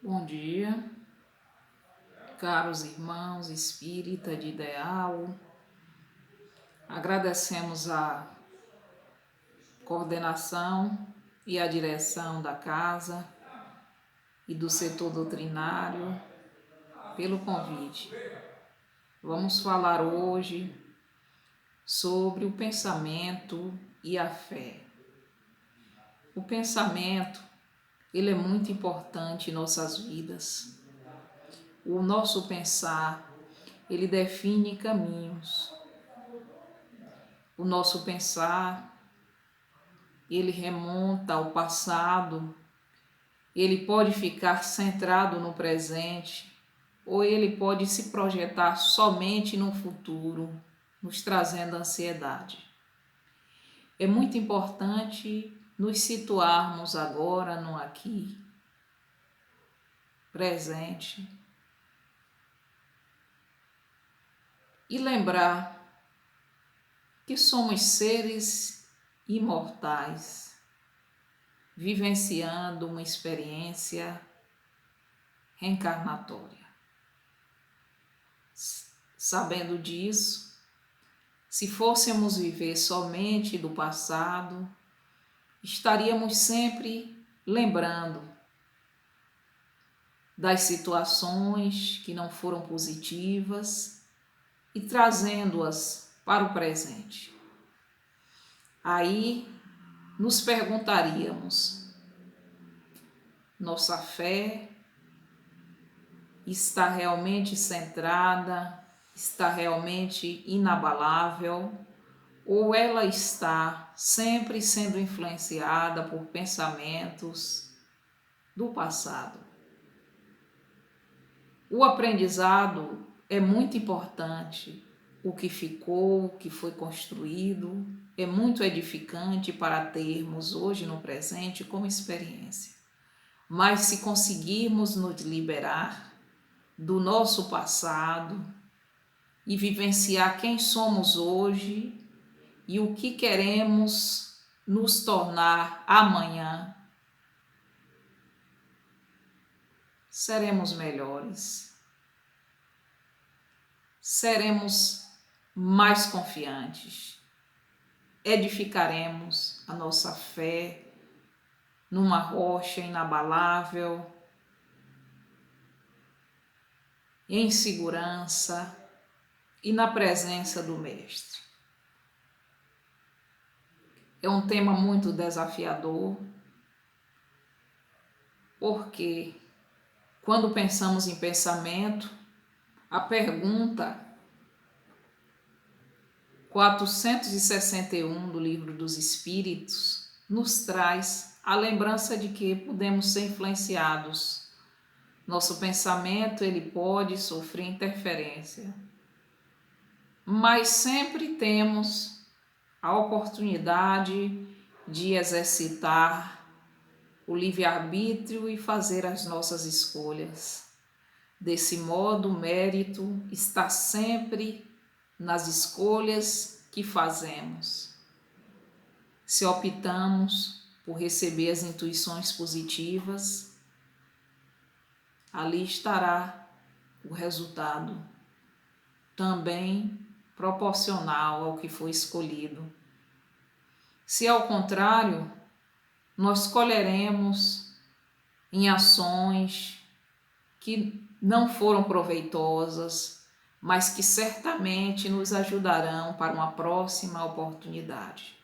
Bom dia, caros irmãos espírita de ideal. Agradecemos a coordenação e a direção da casa e do setor doutrinário pelo convite. Vamos falar hoje sobre o pensamento e a fé. O pensamento, ele é muito importante em nossas vidas. O nosso pensar, ele define caminhos. O nosso pensar, ele remonta ao passado, ele pode ficar centrado no presente, ou ele pode se projetar somente no futuro, nos trazendo ansiedade. É muito importante nos situarmos agora no aqui, presente, e lembrar que somos seres imortais, vivenciando uma experiência reencarnatória. Sabendo disso, se fôssemos viver somente do passado, estaríamos sempre lembrando das situações que não foram positivas e trazendo-as para o presente. Aí nos perguntaríamos: nossa fé está realmente centrada, está realmente inabalável, ou ela está sempre sendo influenciada por pensamentos do passado? O aprendizado é muito importante. O que ficou, o que foi construído, é muito edificante para termos hoje no presente como experiência. Mas se conseguirmos nos liberar do nosso passado e vivenciar quem somos hoje e o que queremos nos tornar amanhã, seremos melhores, seremos mais confiantes, edificaremos a nossa fé numa rocha inabalável, em segurança e na presença do Mestre. É um tema muito desafiador, porque quando pensamos em pensamento, a pergunta 461 do Livro dos Espíritos nos traz a lembrança de que podemos ser influenciados. Nosso pensamento, ele pode sofrer interferência, mas sempre temos a oportunidade de exercitar o livre-arbítrio e fazer as nossas escolhas. Desse modo, o mérito está sempre nas escolhas que fazemos. Se optamos por receber as intuições positivas, ali estará o resultado, também proporcional ao que foi escolhido. Se ao contrário, nós colheremos em ações que não foram proveitosas, mas que certamente nos ajudarão para uma próxima oportunidade.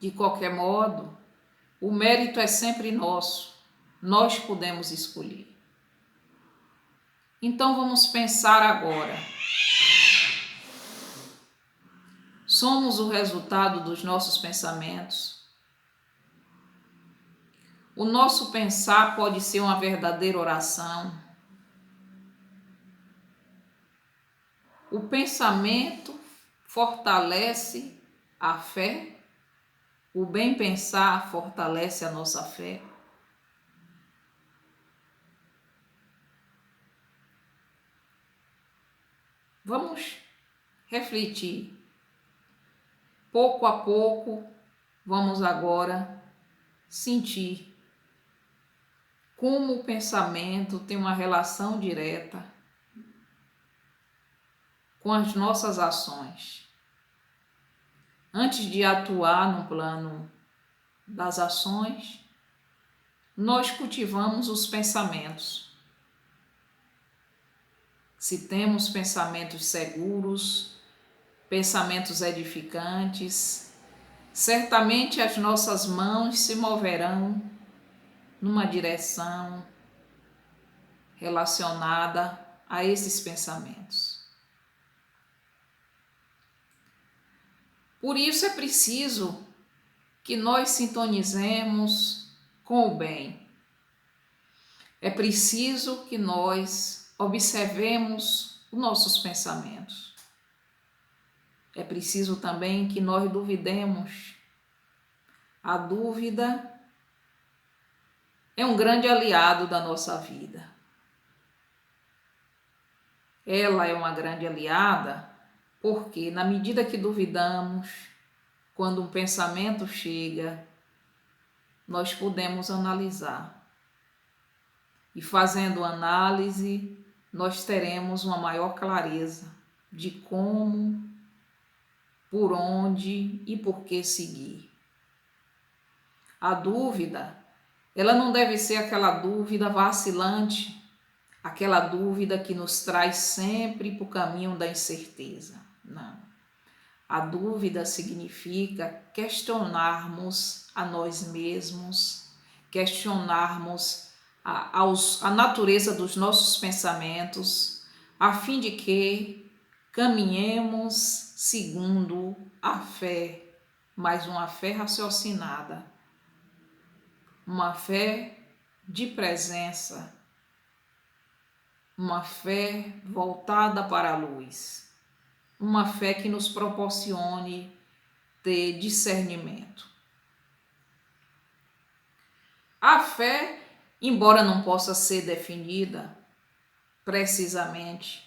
De qualquer modo, o mérito é sempre nosso, nós podemos escolher. Então vamos pensar agora. Somos o resultado dos nossos pensamentos. O nosso pensar pode ser uma verdadeira oração. O pensamento fortalece a fé. O bem pensar fortalece a nossa fé. Vamos refletir. Pouco a pouco, vamos agora sentir como o pensamento tem uma relação direta com as nossas ações. Antes de atuar no plano das ações, nós cultivamos os pensamentos. Se temos pensamentos seguros, pensamentos edificantes, certamente as nossas mãos se moverão numa direção relacionada a esses pensamentos. Por isso é preciso que nós sintonizemos com o bem. É preciso que nós observemos os nossos pensamentos. É preciso também que nós duvidemos. A dúvida é um grande aliado da nossa vida. Ela é uma grande aliada porque, na medida que duvidamos, quando um pensamento chega, nós podemos analisar. E fazendo análise, nós teremos uma maior clareza de como, por onde e por que seguir. A dúvida, ela não deve ser aquela dúvida vacilante, aquela dúvida que nos traz sempre para o caminho da incerteza. Não. A dúvida significa questionarmos a nós mesmos, questionarmos a natureza dos nossos pensamentos, a fim de que caminhemos segundo a fé, mas uma fé raciocinada, uma fé de presença, uma fé voltada para a luz, uma fé que nos proporcione ter discernimento. A fé, embora não possa ser definida precisamente,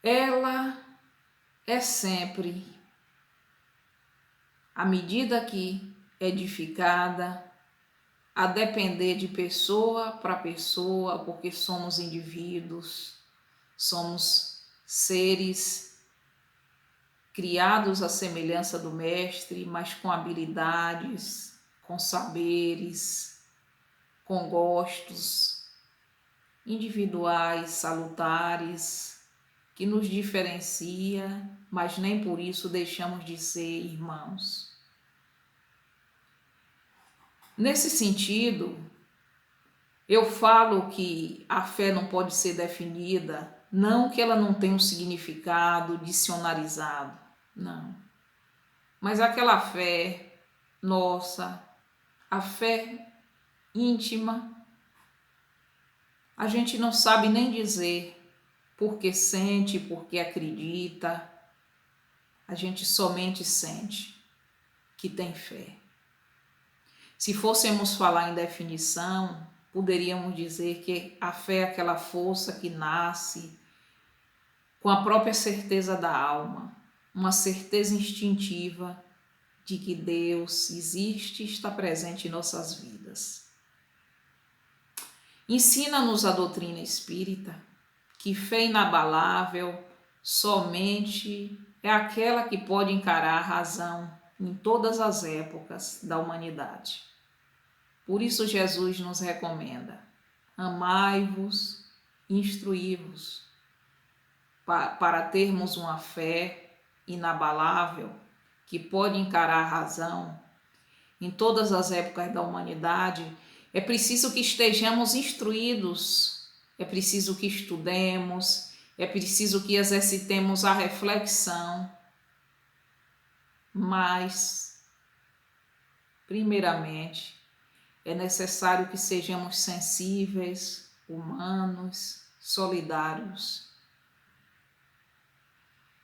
ela é sempre, à medida que edificada, a depender de pessoa para pessoa, porque somos indivíduos, somos seres criados à semelhança do Mestre, mas com habilidades, com saberes, com gostos individuais, salutares, que nos diferencia, mas nem por isso deixamos de ser irmãos. Nesse sentido, eu falo que a fé não pode ser definida, não que ela não tenha um significado dicionarizado, não. Mas aquela fé nossa, a fé íntima, a gente não sabe nem dizer porque sente, porque acredita, a gente somente sente que tem fé. Se fôssemos falar em definição, poderíamos dizer que a fé é aquela força que nasce com a própria certeza da alma, uma certeza instintiva de que Deus existe e está presente em nossas vidas. Ensina-nos a doutrina espírita que fé inabalável somente é aquela que pode encarar a razão em todas as épocas da humanidade. Por isso Jesus nos recomenda: amai-vos, instruí-vos, para termos uma fé inabalável que pode encarar a razão em todas as épocas da humanidade. É preciso que estejamos instruídos, é preciso que estudemos, é preciso que exercitemos a reflexão, mas, primeiramente, é necessário que sejamos sensíveis, humanos, solidários,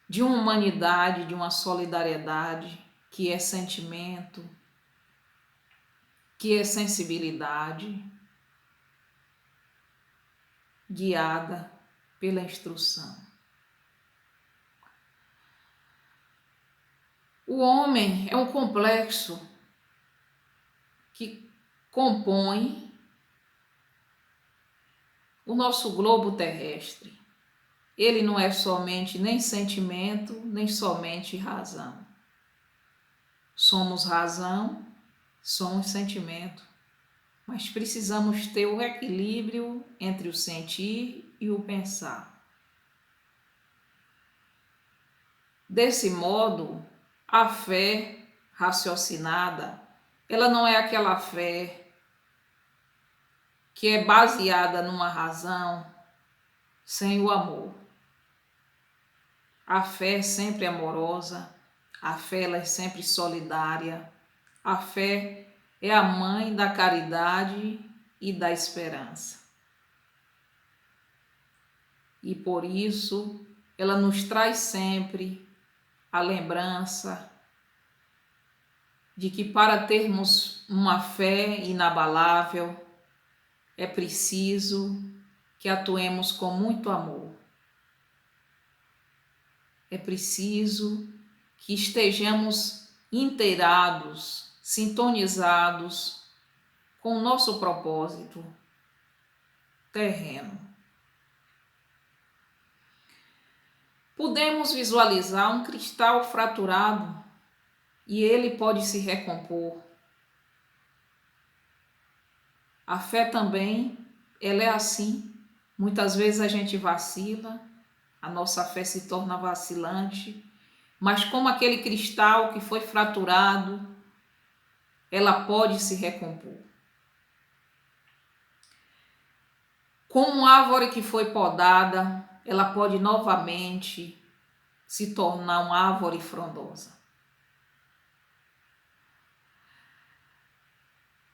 de uma humanidade, de uma solidariedade que é sentimento, que é sensibilidade, guiada pela instrução. O homem é um complexo que compõe o nosso globo terrestre. Ele não é somente nem sentimento, nem somente razão. Somos razão, somos sentimento, mas precisamos ter o equilíbrio entre o sentir e o pensar. Desse modo, a fé raciocinada, ela não é aquela fé que é baseada numa razão sem o amor. A fé é sempre amorosa, a fé ela é sempre solidária, a fé é a mãe da caridade e da esperança. E por isso, ela nos traz sempre a lembrança de que para termos uma fé inabalável, é preciso que atuemos com muito amor. É preciso que estejamos inteirados, sintonizados com o nosso propósito terreno. Podemos visualizar um cristal fraturado e ele pode se recompor. A fé também, ela é assim. Muitas vezes a gente vacila, a nossa fé se torna vacilante, mas como aquele cristal que foi fraturado, ela pode se recompor. Como uma árvore que foi podada, ela pode novamente se tornar uma árvore frondosa.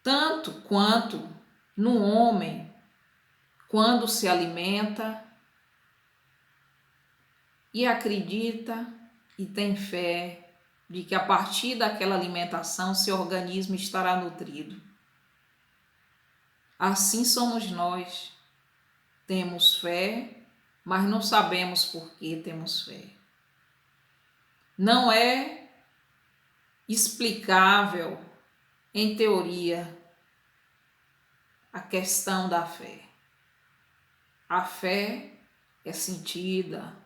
Tanto quanto no homem, quando se alimenta e acredita e tem fé de que a partir daquela alimentação seu organismo estará nutrido. Assim somos nós. Temos fé, mas não sabemos por que temos fé. Não é explicável em teoria a questão da fé. A fé é sentida,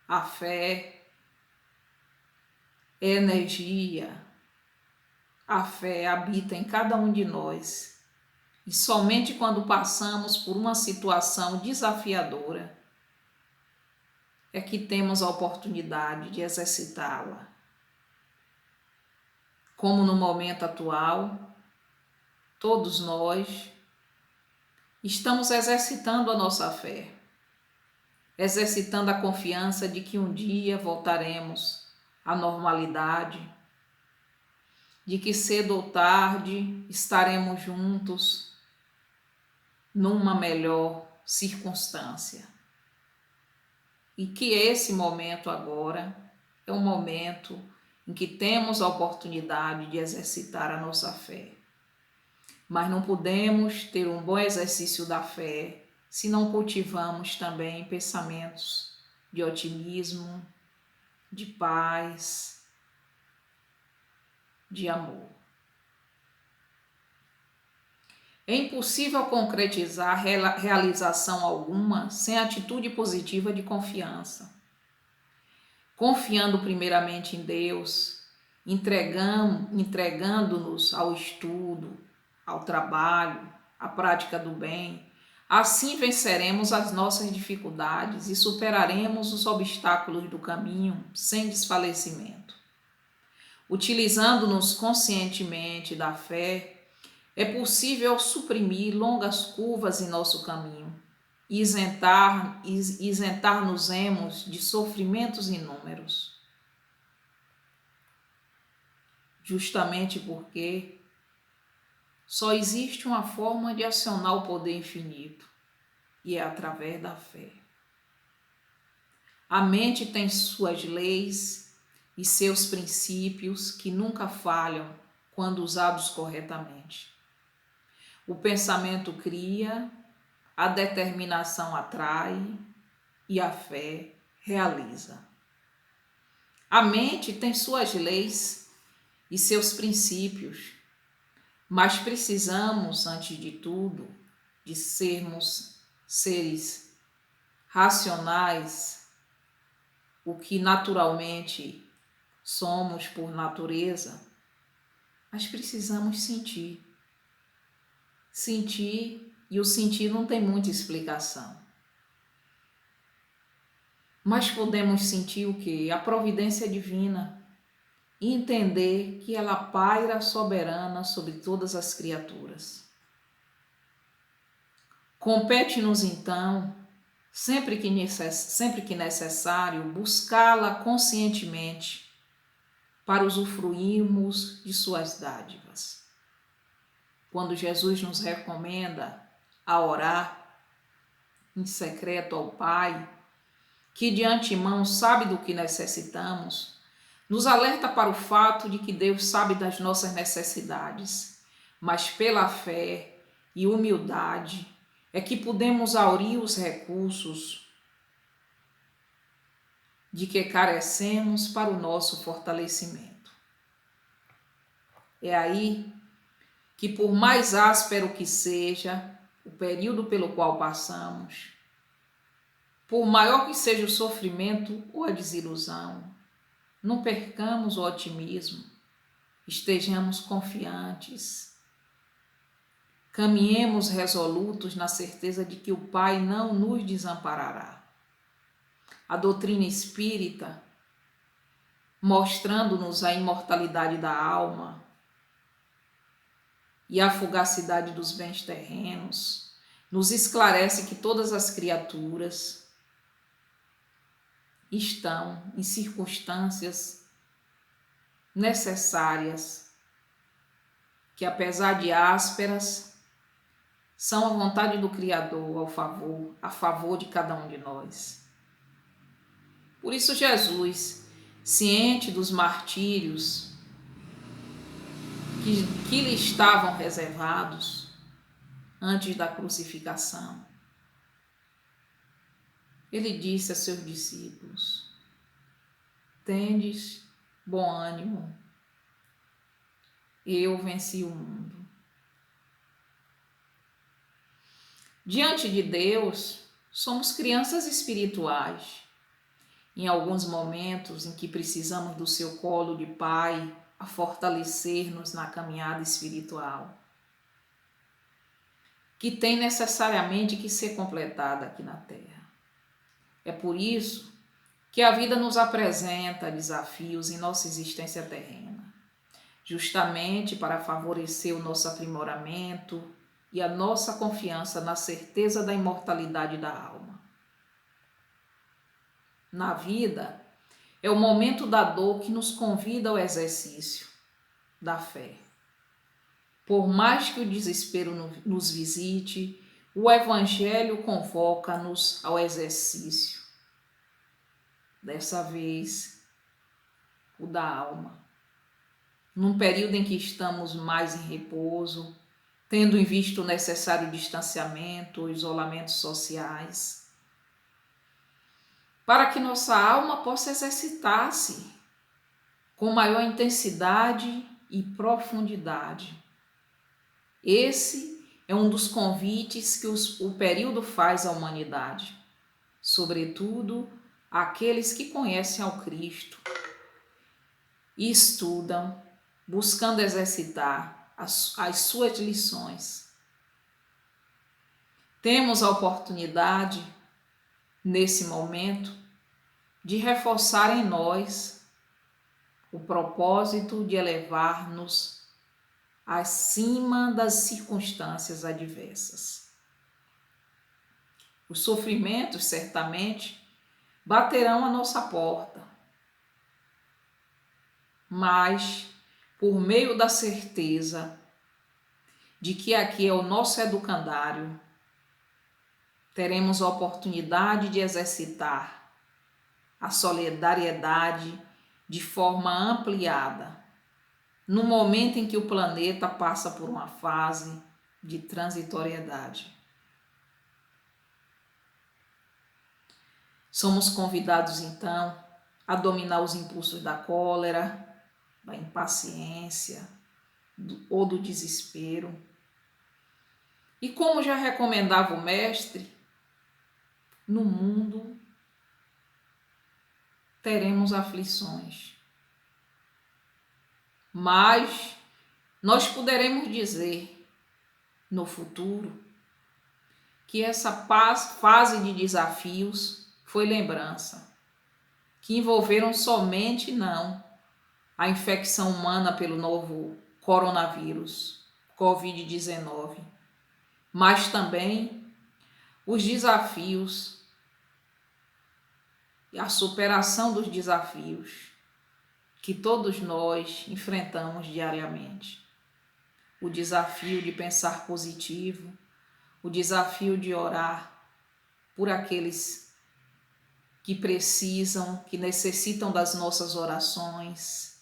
a fé é energia, a fé habita em cada um de nós. E somente quando passamos por uma situação desafiadora é que temos a oportunidade de exercitá-la. Como no momento atual, todos nós estamos exercitando a nossa fé, exercitando a confiança de que um dia voltaremos à normalidade, de que cedo ou tarde estaremos juntos numa melhor circunstância. E que esse momento agora é um momento em que temos a oportunidade de exercitar a nossa fé. Mas não podemos ter um bom exercício da fé se não cultivamos também pensamentos de otimismo, de paz, de amor. É impossível concretizar realização alguma sem atitude positiva de confiança. Confiando primeiramente em Deus, entregando-nos ao estudo, ao trabalho, à prática do bem, assim venceremos as nossas dificuldades e superaremos os obstáculos do caminho sem desfalecimento. Utilizando-nos conscientemente da fé, é possível suprimir longas curvas em nosso caminho e isentar-nos-emos de sofrimentos inúmeros. Justamente porque só existe uma forma de acionar o poder infinito, e é através da fé. A mente tem suas leis e seus princípios que nunca falham quando usados corretamente. O pensamento cria, a determinação atrai e a fé realiza. A mente tem suas leis e seus princípios, Mas precisamos, antes de tudo, de sermos seres racionais, o que naturalmente somos por natureza, mas precisamos sentir. Sentir, e o sentir não tem muita explicação. Mas podemos sentir o quê? A providência divina e entender que ela paira soberana sobre todas as criaturas. Compete-nos então, sempre que necessário, buscá-la conscientemente para usufruirmos de suas dádivas. Quando Jesus nos recomenda a orar em secreto ao Pai, que de antemão sabe do que necessitamos, nos alerta para o fato de que Deus sabe das nossas necessidades, mas pela fé e humildade é que podemos aurir os recursos de que carecemos para o nosso fortalecimento. É aí que, por mais áspero que seja o período pelo qual passamos, por maior que seja o sofrimento ou a desilusão, não percamos o otimismo, estejamos confiantes, caminhemos resolutos na certeza de que o Pai não nos desamparará. A doutrina espírita, mostrando-nos a imortalidade da alma e a fugacidade dos bens terrenos, nos esclarece que todas as criaturas estão em circunstâncias necessárias, que apesar de ásperas, são a vontade do Criador a favor de cada um de nós. Por isso Jesus, ciente dos martírios que lhe estavam reservados antes da crucificação, ele disse a seus discípulos: tendes bom ânimo, eu venci o mundo. Diante de Deus, somos crianças espirituais. Em alguns momentos em que precisamos do seu colo de Pai a fortalecer-nos na caminhada espiritual, que tem necessariamente que ser completada aqui na Terra. É por isso que a vida nos apresenta desafios em nossa existência terrena, justamente para favorecer o nosso aprimoramento e a nossa confiança na certeza da imortalidade da alma. Na vida, é o momento da dor que nos convida ao exercício da fé. Por mais que o desespero nos visite, o Evangelho convoca-nos ao exercício. Dessa vez, o da alma. Num período em que estamos mais em repouso, tendo em vista o necessário distanciamento ou isolamentos sociais, para que nossa alma possa exercitar-se com maior intensidade e profundidade. Esse é um dos convites que o período faz à humanidade, sobretudo àqueles que conhecem ao Cristo e estudam, buscando exercitar as suas lições. Temos a oportunidade, nesse momento, de reforçar em nós o propósito de elevar-nos acima das circunstâncias adversas. Os sofrimentos, certamente, baterão à nossa porta, mas, por meio da certeza de que aqui é o nosso educandário, teremos a oportunidade de exercitar a solidariedade de forma ampliada, no momento em que o planeta passa por uma fase de transitoriedade. Somos convidados, então, a dominar os impulsos da cólera, da impaciência, ou do desespero. E como já recomendava o mestre, no mundo teremos aflições, mas nós poderemos dizer no futuro que essa fase de desafios foi lembrança, que envolveram somente não a infecção humana pelo novo coronavírus, Covid-19, mas também os desafios e a superação dos desafios que todos nós enfrentamos diariamente. O desafio de pensar positivo, o desafio de orar por aqueles que precisam, que necessitam das nossas orações,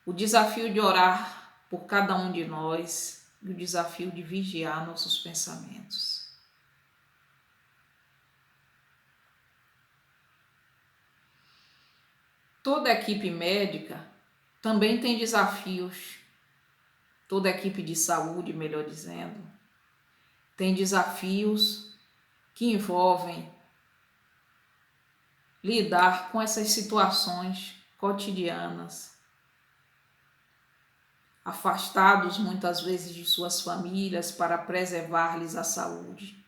o desafio de orar por cada um de nós e o desafio de vigiar nossos pensamentos. Toda equipe médica também tem desafios, toda equipe de saúde, melhor dizendo, tem desafios que envolvem lidar com essas situações cotidianas, afastados muitas vezes de suas famílias para preservar-lhes a saúde.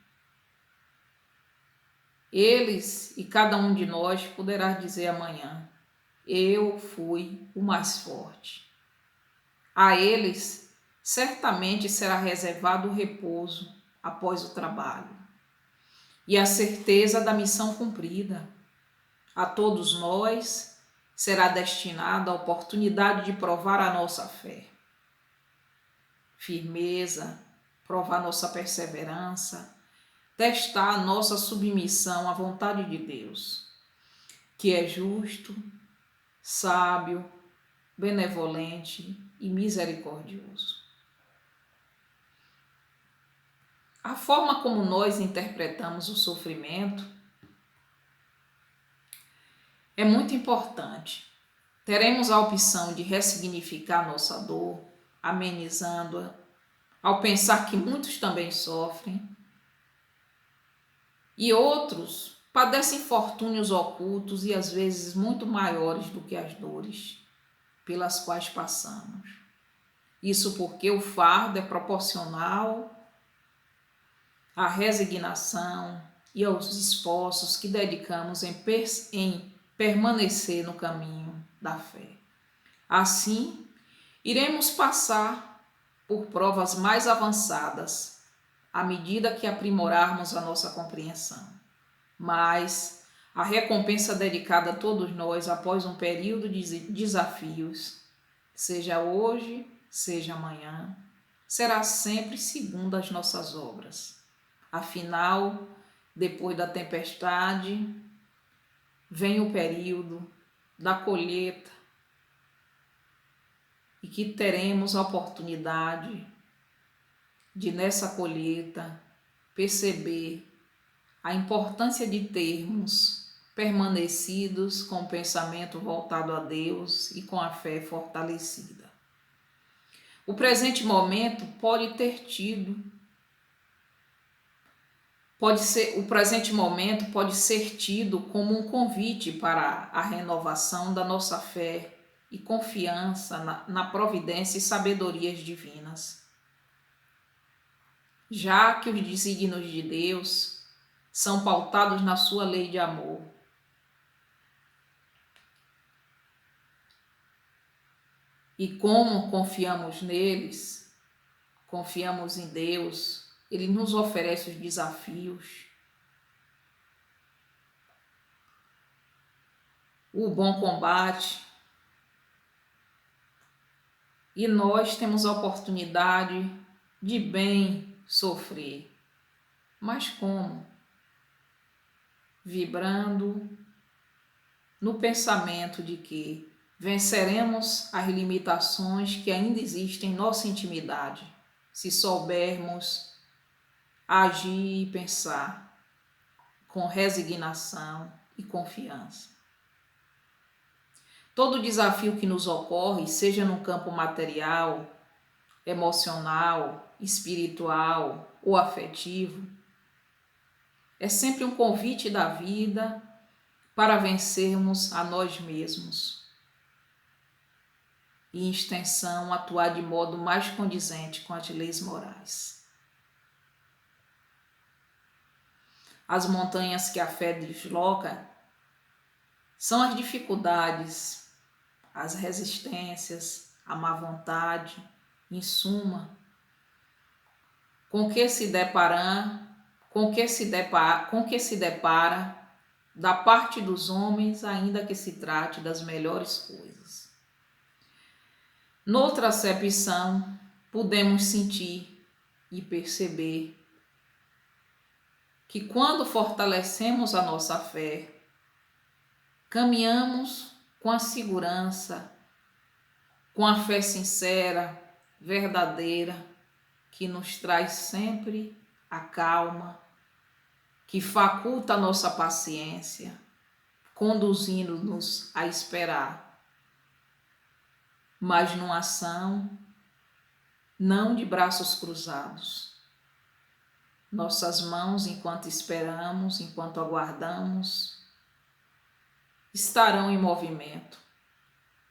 Eles e cada um de nós poderá dizer amanhã: eu fui o mais forte. A eles certamente será reservado o repouso após o trabalho e a certeza da missão cumprida. A todos nós será destinada a oportunidade de provar a nossa fé, firmeza, provar nossa perseverança, testar a nossa submissão à vontade de Deus, que é justo, sábio, benevolente e misericordioso. A forma como nós interpretamos o sofrimento é muito importante. Teremos a opção de ressignificar nossa dor, amenizando-a, ao pensar que muitos também sofrem, e outros padecem infortúnios ocultos e às vezes muito maiores do que as dores pelas quais passamos. Isso porque o fardo é proporcional à resignação e aos esforços que dedicamos em permanecer no caminho da fé. Assim, iremos passar por provas mais avançadas à medida que aprimorarmos a nossa compreensão. Mas a recompensa dedicada a todos nós após um período de desafios, seja hoje, seja amanhã, será sempre segundo as nossas obras. Afinal, depois da tempestade, vem o período da colheita e que teremos a oportunidade de, nessa colheita, perceber a importância de termos permanecidos com o pensamento voltado a Deus e com a fé fortalecida. O presente momento pode ser tido como um convite para a renovação da nossa fé e confiança na providência e sabedorias divinas. Já que os desígnios de Deus são pautados na sua lei de amor. E como confiamos neles, confiamos em Deus, Ele nos oferece os desafios, o bom combate, e nós temos a oportunidade de bem sofrer. Mas como? Vibrando no pensamento de que venceremos as limitações que ainda existem em nossa intimidade, se soubermos agir e pensar com resignação e confiança. Todo desafio que nos ocorre, seja no campo material, emocional, espiritual ou afetivo, é sempre um convite da vida para vencermos a nós mesmos e, em extensão, atuar de modo mais condizente com as leis morais. As montanhas que a fé desloca são as dificuldades, as resistências, a má vontade, em suma, com que se depara da parte dos homens, ainda que se trate das melhores coisas. Noutra acepção, podemos sentir e perceber que quando fortalecemos a nossa fé, caminhamos com a segurança, com a fé sincera, verdadeira, que nos traz sempre a calma, que faculta a nossa paciência, conduzindo-nos a esperar, mas numa ação não de braços cruzados. Nossas mãos, enquanto esperamos, enquanto aguardamos, estarão em movimento,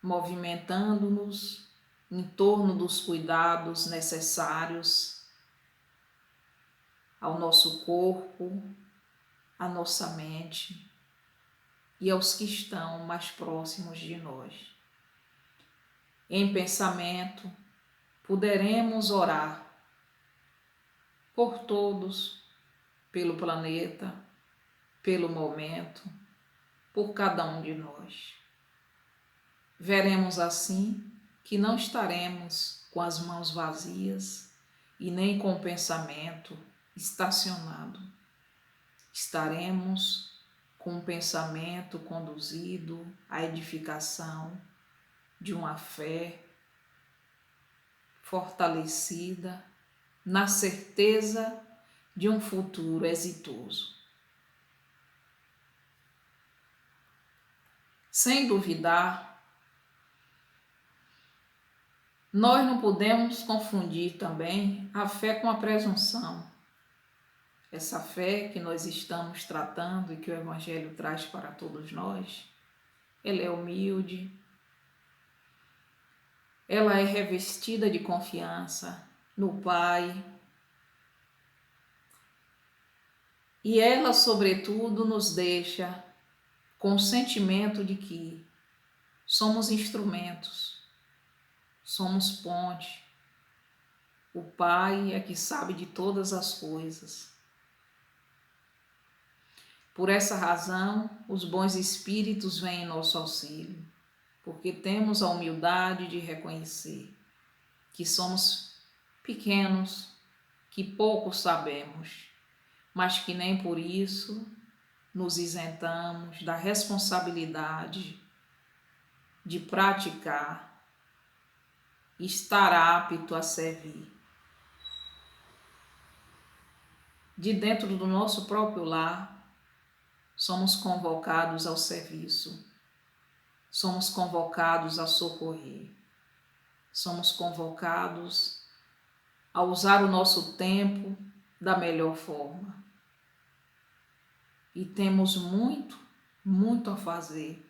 movimentando-nos em torno dos cuidados necessários ao nosso corpo, à nossa mente e aos que estão mais próximos de nós. Em pensamento, poderemos orar por todos, pelo planeta, pelo momento, por cada um de nós. Veremos assim que não estaremos com as mãos vazias e nem com o pensamento estacionado. Estaremos com o pensamento conduzido à edificação de uma fé fortalecida na certeza de um futuro exitoso. Sem duvidar, nós não podemos confundir também a fé com a presunção. Essa fé que nós estamos tratando e que o Evangelho traz para todos nós, ela é humilde, ela é revestida de confiança no Pai e ela, sobretudo, nos deixa com o sentimento de que somos instrumentos, somos ponte. O Pai é que sabe de todas as coisas. Por essa razão, os bons espíritos vêm em nosso auxílio, porque temos a humildade de reconhecer que somos pequenos, que pouco sabemos, mas que nem por isso nos isentamos da responsabilidade de praticar e estar apto a servir. De dentro do nosso próprio lar, somos convocados ao serviço, somos convocados a socorrer, somos convocados a usar o nosso tempo da melhor forma. E temos muito, muito a fazer.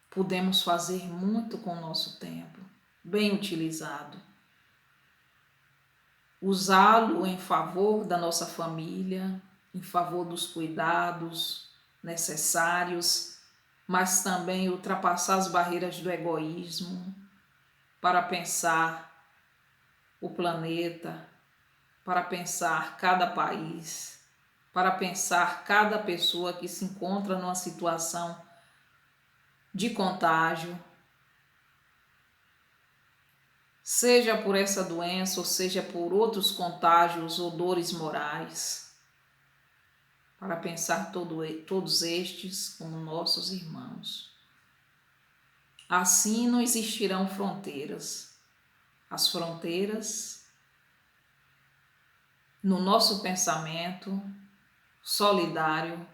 Podemos fazer muito com o nosso tempo, bem utilizado. Usá-lo em favor da nossa família, em favor dos cuidados necessários, mas também ultrapassar as barreiras do egoísmo para pensar o planeta, para pensar cada país, para pensar cada pessoa que se encontra numa situação de contágio, seja por essa doença ou seja por outros contágios ou dores morais, para pensar todos estes como nossos irmãos. Assim não existirão fronteiras. As fronteiras no nosso pensamento solidário,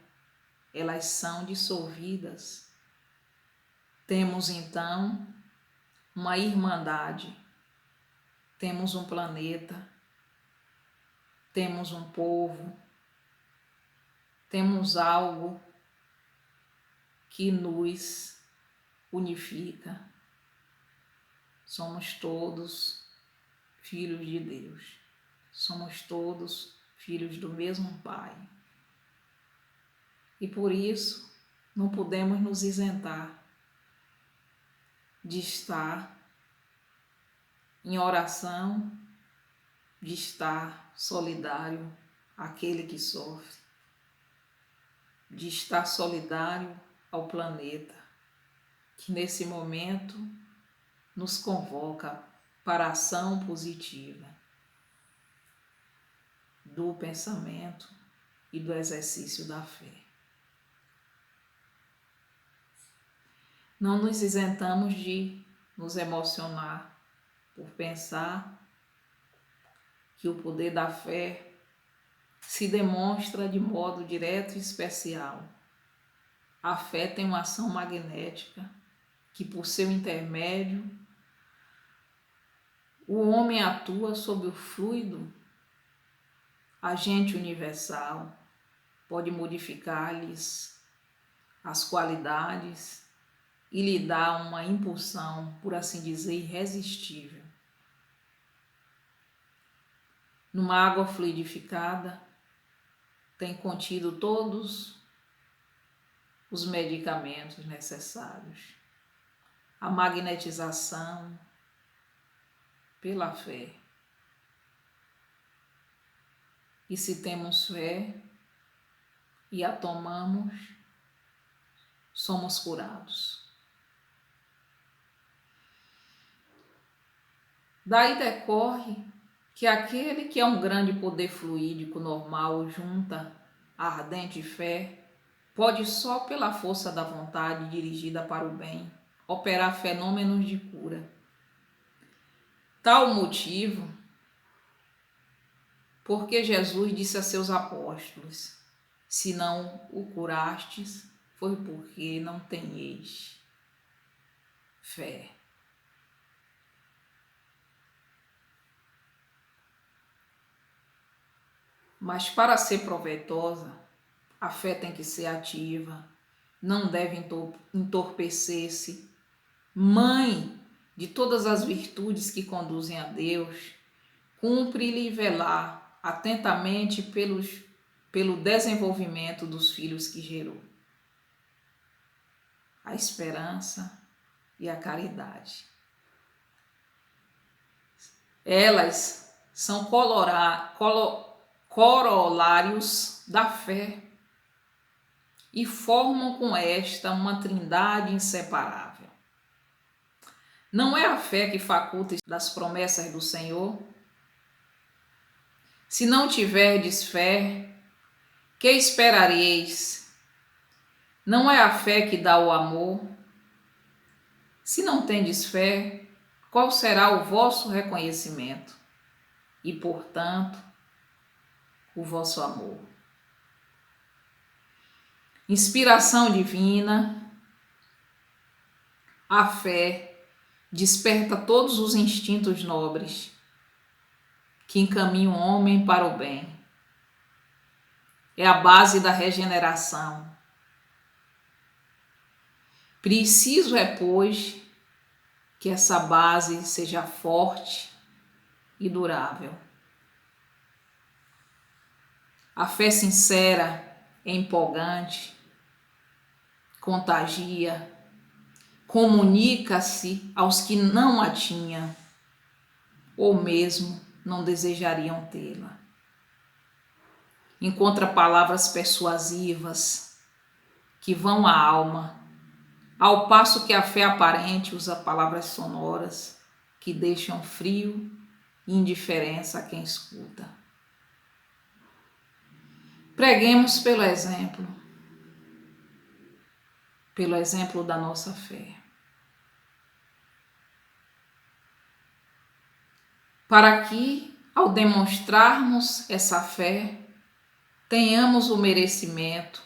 elas são dissolvidas. Temos então uma irmandade, temos um planeta, temos um povo, temos algo que nos unifica. Somos todos filhos de Deus. Somos todos filhos do mesmo Pai. E por isso não podemos nos isentar de estar em oração, de estar solidário àquele que sofre, de estar solidário ao planeta, que nesse momento nos convoca para a ação positiva do pensamento e do exercício da fé. Não nos isentamos de nos emocionar por pensar que o poder da fé se demonstra de modo direto e especial. A fé tem uma ação magnética que, por seu intermédio, o homem atua sob o fluido, agente universal, pode modificar-lhes as qualidades e lhe dar uma impulsão, por assim dizer, irresistível. Numa água fluidificada, tem contido todos os medicamentos necessários. A magnetização pela fé. E se temos fé e a tomamos, somos curados. Daí decorre que aquele que é um grande poder fluídico normal junta a ardente fé, pode só pela força da vontade dirigida para o bem, operar fenômenos de cura. Tal motivo, porque Jesus disse a seus apóstolos, se não o curastes, foi porque não tenheis fé. Mas para ser proveitosa, a fé tem que ser ativa, não deve entorpecer-se. Mãe de todas as virtudes que conduzem a Deus, cumpre-lhe velar atentamente pelo desenvolvimento dos filhos que gerou. A esperança e a caridade. Elas são corolários da fé e formam com esta uma trindade inseparável. Não é a fé que faculta das promessas do Senhor? Se não tiverdes fé, que esperareis? Não é a fé que dá o amor? Se não tendes fé, qual será o vosso reconhecimento? E, portanto, o vosso amor. Inspiração divina, a fé desperta todos os instintos nobres que encaminham o homem para o bem. É a base da regeneração. Preciso é, pois, que essa base seja forte e durável. A fé sincera é empolgante, contagia, comunica-se aos que não a tinham, ou mesmo não desejariam tê-la. Encontra palavras persuasivas que vão à alma, ao passo que a fé aparente usa palavras sonoras que deixam frio e indiferença a quem escuta. Preguemos pelo exemplo da nossa fé. Para que, ao demonstrarmos essa fé, tenhamos o merecimento,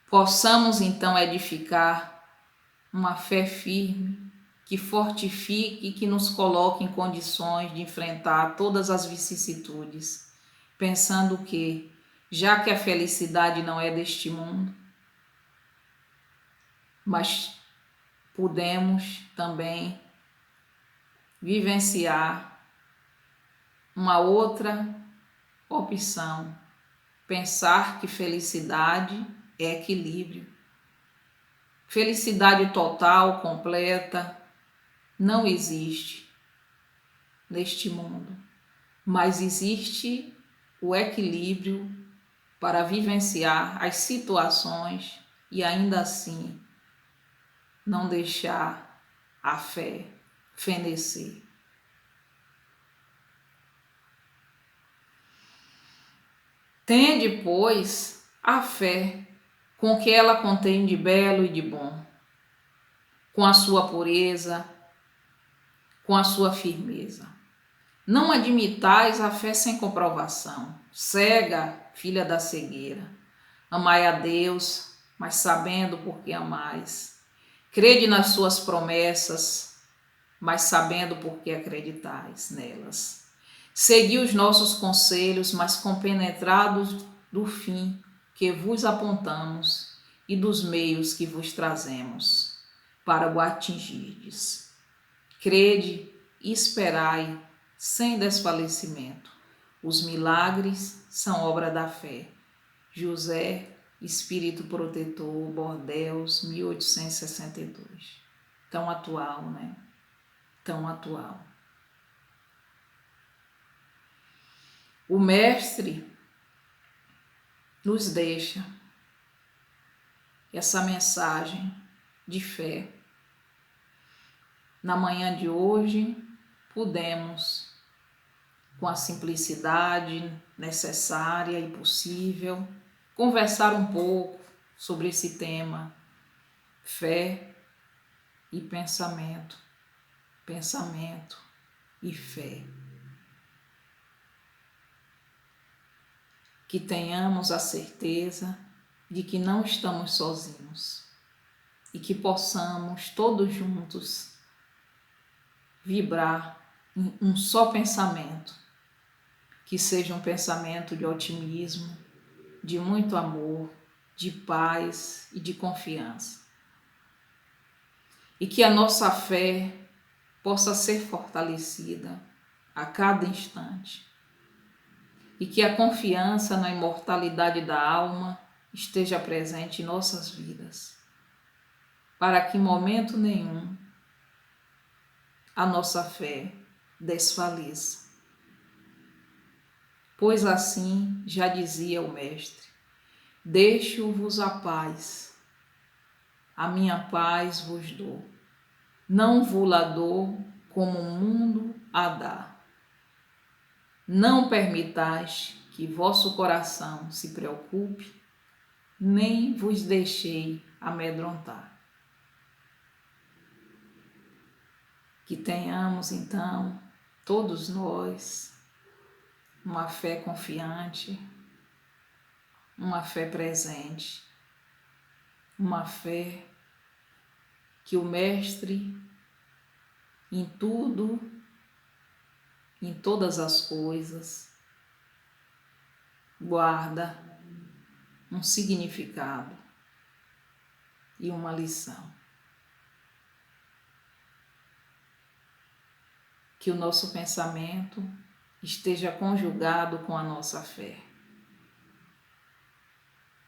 possamos então edificar uma fé firme que fortifique e que nos coloque em condições de enfrentar todas as vicissitudes, pensando que, já que a felicidade não é deste mundo, mas podemos também vivenciar uma outra opção, pensar que felicidade é equilíbrio. Felicidade total, completa, não existe neste mundo, mas existe o equilíbrio para vivenciar as situações e ainda assim não deixar a fé fenecer. Tende, pois, a fé com o que ela contém de belo e de bom, com a sua pureza, com a sua firmeza. Não admitais a fé sem comprovação, cega, filha da cegueira. Amai a Deus, mas sabendo por que amais. Crede nas suas promessas, mas sabendo por que acreditais nelas. Segui os nossos conselhos, mas compenetrados do fim que vos apontamos e dos meios que vos trazemos para o atingirdes. Crede e esperai sem desfalecimento. Os milagres são obra da fé. José, Espírito Protetor, Bordeaux, 1862. Tão atual, né? Tão atual. O Mestre nos deixa essa mensagem de fé. Na manhã de hoje, pudemos, com a simplicidade necessária e possível, conversar um pouco sobre esse tema, fé e pensamento, pensamento e fé. Que tenhamos a certeza de que não estamos sozinhos e que possamos todos juntos vibrar em um só pensamento, que seja um pensamento de otimismo, de muito amor, de paz e de confiança. E que a nossa fé possa ser fortalecida a cada instante. E que a confiança na imortalidade da alma esteja presente em nossas vidas, para que em momento nenhum a nossa fé desfaleça. Pois assim já dizia o Mestre: deixo-vos a paz, a minha paz vos dou, não vou-la dou como o mundo a dá. Não permitais que vosso coração se preocupe, nem vos deixei amedrontar. Que tenhamos, então, todos nós, uma fé confiante, uma fé presente, uma fé que o Mestre, em tudo, em todas as coisas, guarda um significado e uma lição. Que o nosso pensamento esteja conjugado com a nossa fé,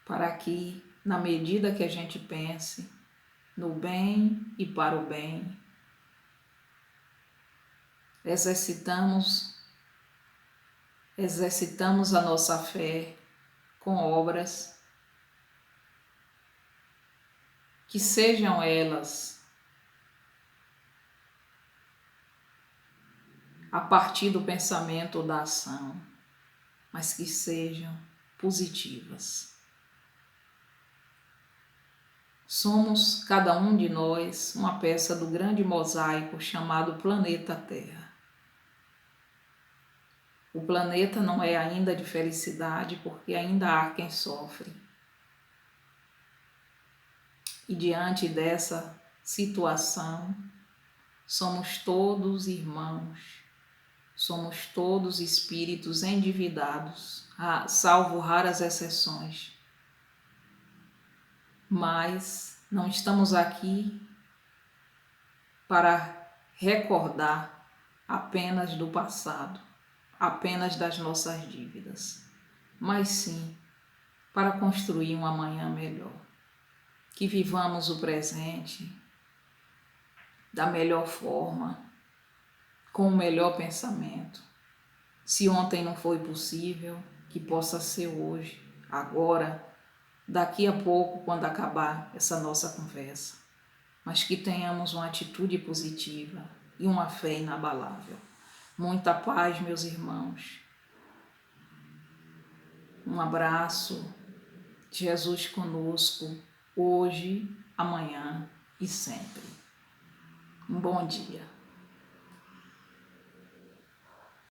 para que, na medida que a gente pense no bem e para o bem, exercitamos a nossa fé com obras que sejam elas a partir do pensamento ou da ação, mas que sejam positivas. Somos, cada um de nós, uma peça do grande mosaico chamado planeta Terra. O planeta não é ainda de felicidade porque ainda há quem sofre. E diante dessa situação, somos todos irmãos, somos todos espíritos endividados, salvo raras exceções. Mas não estamos aqui para recordar apenas do passado, apenas das nossas dívidas, mas sim para construir um amanhã melhor. Que vivamos o presente da melhor forma, com o melhor pensamento. Se ontem não foi possível, que possa ser hoje, agora, daqui a pouco, quando acabar essa nossa conversa. Mas que tenhamos uma atitude positiva e uma fé inabalável. Muita paz, meus irmãos. Um abraço. Jesus conosco, hoje, amanhã e sempre. Um bom dia.